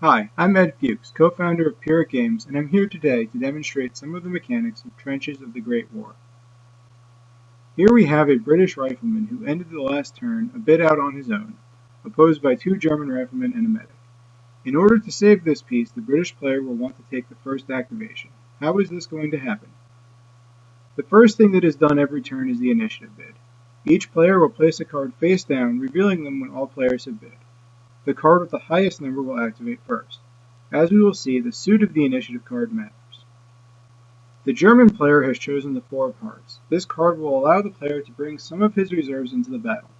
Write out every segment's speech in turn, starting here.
Hi, I'm Ed Fuchs, co-founder of Pyrrhic Games, and I'm here today to demonstrate some of the mechanics of Trenches of the Great War. Here we have a British rifleman who ended the last turn a bit out on his own, opposed by two German riflemen and a medic. In order to save this piece, the British player will want to take the first activation. How is this going to happen? The first thing that is done every turn is the initiative bid. Each player will place a card face down, revealing them when all players have bid. The card with the highest number will activate first. As we will see, the suit of the initiative card matters. The German player has chosen the 4 of hearts. This card will allow the player to bring some of his reserves into the battle.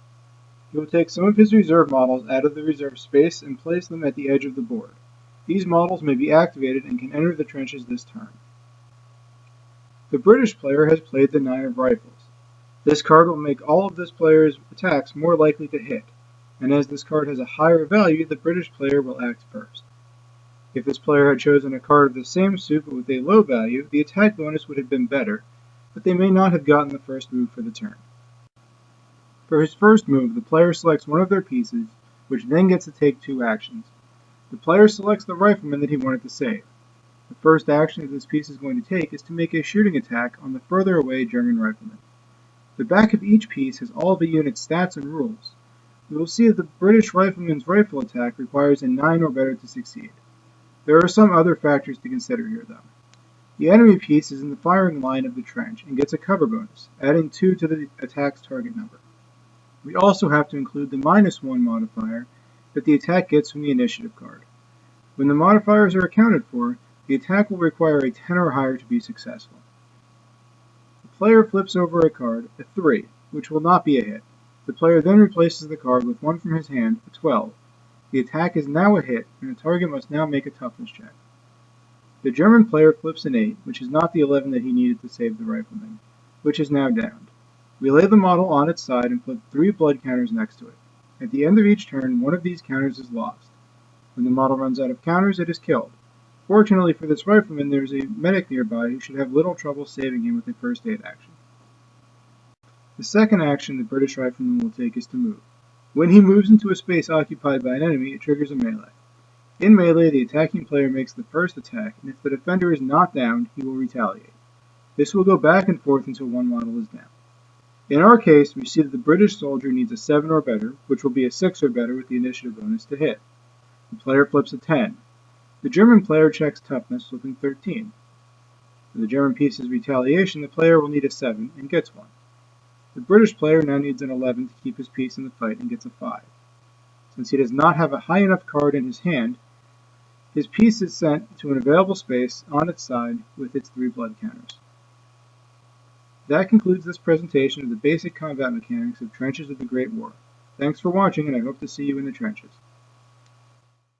He will take some of his reserve models out of the reserve space and place them at the edge of the board. These models may be activated and can enter the trenches this turn. The British player has played the 9 of rifles. This card will make all of this player's attacks more likely to hit, and as this card has a higher value, the British player will act first. If this player had chosen a card of the same suit but with a low value, the attack bonus would have been better, but they may not have gotten the first move for the turn. For his first move, the player selects one of their pieces, which then gets to take 2 actions. The player selects the rifleman that he wanted to save. The first action that this piece is going to take is to make a shooting attack on the further away German rifleman. The back of each piece has all the unit's stats and rules. We will see that the British rifleman's rifle attack requires a 9 or better to succeed. There are some other factors to consider here, though. The enemy piece is in the firing line of the trench and gets a cover bonus, adding 2 to the attack's target number. We also have to include the -1 modifier that the attack gets from the initiative card. When the modifiers are accounted for, the attack will require a 10 or higher to be successful. The player flips over a card, a 3, which will not be a hit. The player then replaces the card with one from his hand, a 12. The attack is now a hit, and the target must now make a toughness check. The German player flips an 8, which is not the 11 that he needed to save the rifleman, which is now downed. We lay the model on its side and flip 3 blood counters next to it. At the end of each turn, one of these counters is lost. When the model runs out of counters, it is killed. Fortunately for this rifleman, there is a medic nearby who should have little trouble saving him with a first aid action. The second action the British rifleman will take is to move. When he moves into a space occupied by an enemy, it triggers a melee. In melee, the attacking player makes the first attack, and if the defender is not downed, he will retaliate. This will go back and forth until one model is down. In our case, we see that the British soldier needs a 7 or better, which will be a 6 or better with the initiative bonus to hit. The player flips a 10. The German player checks toughness, flipping 13. For the German piece's retaliation, the player will need a 7 and gets one. The British player now needs an 11 to keep his piece in the fight and gets a 5. Since he does not have a high enough card in his hand, his piece is sent to an available space on its side with its 3 blood counters. That concludes this presentation of the basic combat mechanics of Trenches of the Great War. Thanks for watching, and I hope to see you in the trenches.